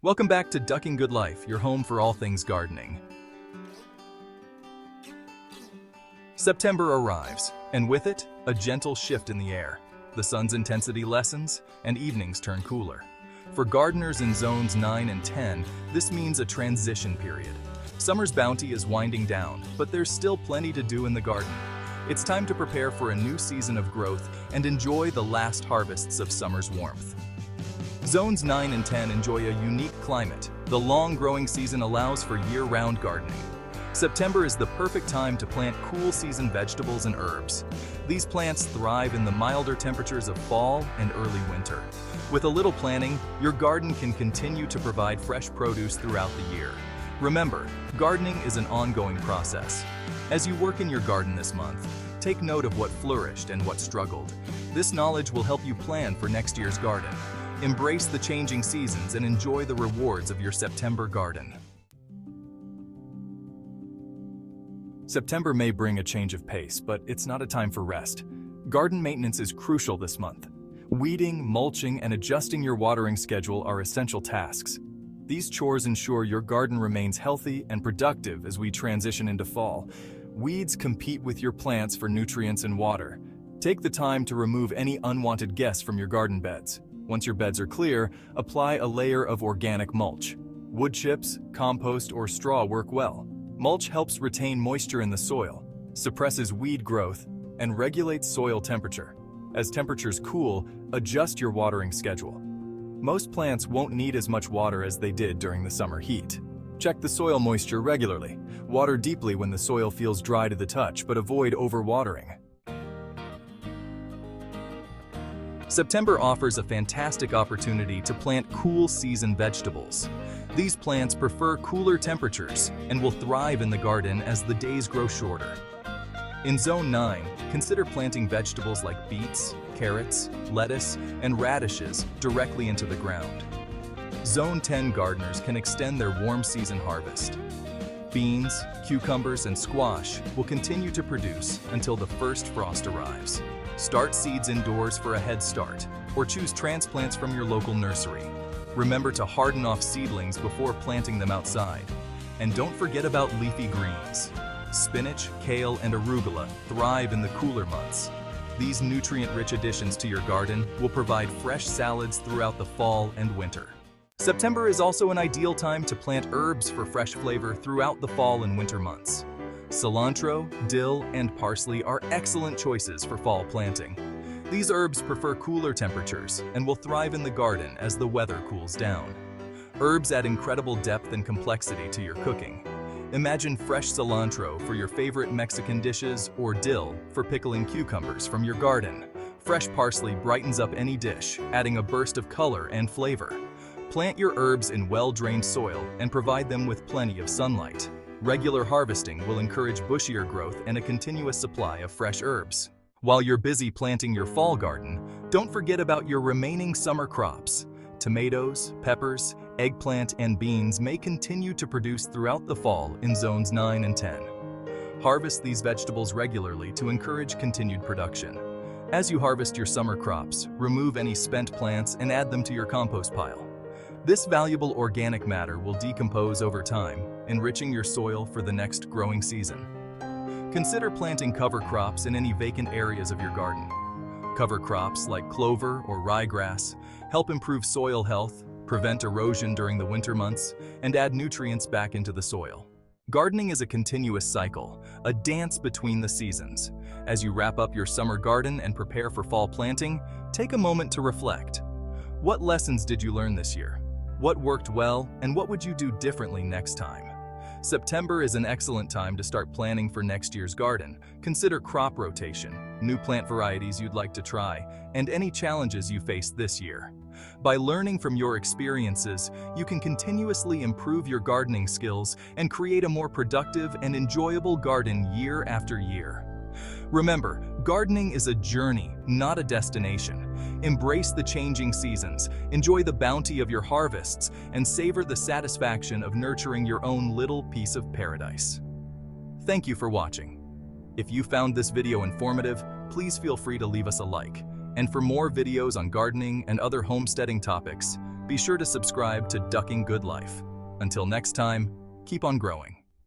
Welcome back to Ducking Good Life, your home for all things gardening. September arrives, and with it, a gentle shift in the air. The sun's intensity lessens, and evenings turn cooler. For gardeners in zones 9 and 10, this means a transition period. Summer's bounty is winding down, but there's still plenty to do in the garden. It's time to prepare for a new season of growth and enjoy the last harvests of summer's warmth. Zones 9 and 10 enjoy a unique climate. The long growing season allows for year-round gardening. September is the perfect time to plant cool season vegetables and herbs. These plants thrive in the milder temperatures of fall and early winter. With a little planning, your garden can continue to provide fresh produce throughout the year. Remember, gardening is an ongoing process. As you work in your garden this month, take note of what flourished and what struggled. This knowledge will help you plan for next year's garden. Embrace the changing seasons and enjoy the rewards of your September garden. September may bring a change of pace, but it's not a time for rest. Garden maintenance is crucial this month. Weeding, mulching, and adjusting your watering schedule are essential tasks. These chores ensure your garden remains healthy and productive as we transition into fall. Weeds compete with your plants for nutrients and water. Take the time to remove any unwanted guests from your garden beds. Once your beds are clear, apply a layer of organic mulch. Wood chips, compost, or straw work well. Mulch helps retain moisture in the soil, suppresses weed growth, and regulates soil temperature. As temperatures cool, adjust your watering schedule. Most plants won't need as much water as they did during the summer heat. Check the soil moisture regularly. Water deeply when the soil feels dry to the touch, but avoid overwatering. September offers a fantastic opportunity to plant cool season vegetables. These plants prefer cooler temperatures and will thrive in the garden as the days grow shorter. In Zone 9, consider planting vegetables like beets, carrots, lettuce, and radishes directly into the ground. Zone 10 gardeners can extend their warm season harvest. Beans, cucumbers, and squash will continue to produce until the first frost arrives. Start seeds indoors for a head start, or choose transplants from your local nursery. Remember to harden off seedlings before planting them outside. And don't forget about leafy greens. Spinach, kale, and arugula thrive in the cooler months. These nutrient-rich additions to your garden will provide fresh salads throughout the fall and winter. September is also an ideal time to plant herbs for fresh flavor throughout the fall and winter months. Cilantro, dill, and parsley are excellent choices for fall planting. These herbs prefer cooler temperatures and will thrive in the garden as the weather cools down. Herbs add incredible depth and complexity to your cooking. Imagine fresh cilantro for your favorite Mexican dishes or dill for pickling cucumbers from your garden. Fresh parsley brightens up any dish, adding a burst of color and flavor. Plant your herbs in well-drained soil and provide them with plenty of sunlight. Regular harvesting will encourage bushier growth and a continuous supply of fresh herbs. While you're busy planting your fall garden, don't forget about your remaining summer crops. Tomatoes, peppers, eggplant, and beans may continue to produce throughout the fall in zones 9 and 10. Harvest these vegetables regularly to encourage continued production. As you harvest your summer crops, remove any spent plants and add them to your compost pile. This valuable organic matter will decompose over time, enriching your soil for the next growing season. Consider planting cover crops in any vacant areas of your garden. Cover crops like clover or ryegrass help improve soil health, prevent erosion during the winter months, and add nutrients back into the soil. Gardening is a continuous cycle, a dance between the seasons. As you wrap up your summer garden and prepare for fall planting, take a moment to reflect. What lessons did you learn this year? What worked well, and what would you do differently next time? September is an excellent time to start planning for next year's garden. Consider crop rotation, new plant varieties you'd like to try, and any challenges you faced this year. By learning from your experiences, you can continuously improve your gardening skills and create a more productive and enjoyable garden year after year. Remember, gardening is a journey, not a destination. Embrace the changing seasons, enjoy the bounty of your harvests, and savor the satisfaction of nurturing your own little piece of paradise. Thank you for watching. If you found this video informative, please feel free to leave us a like. And for more videos on gardening and other homesteading topics, Be sure to subscribe to Ducking Good Life. Until next time, keep on growing.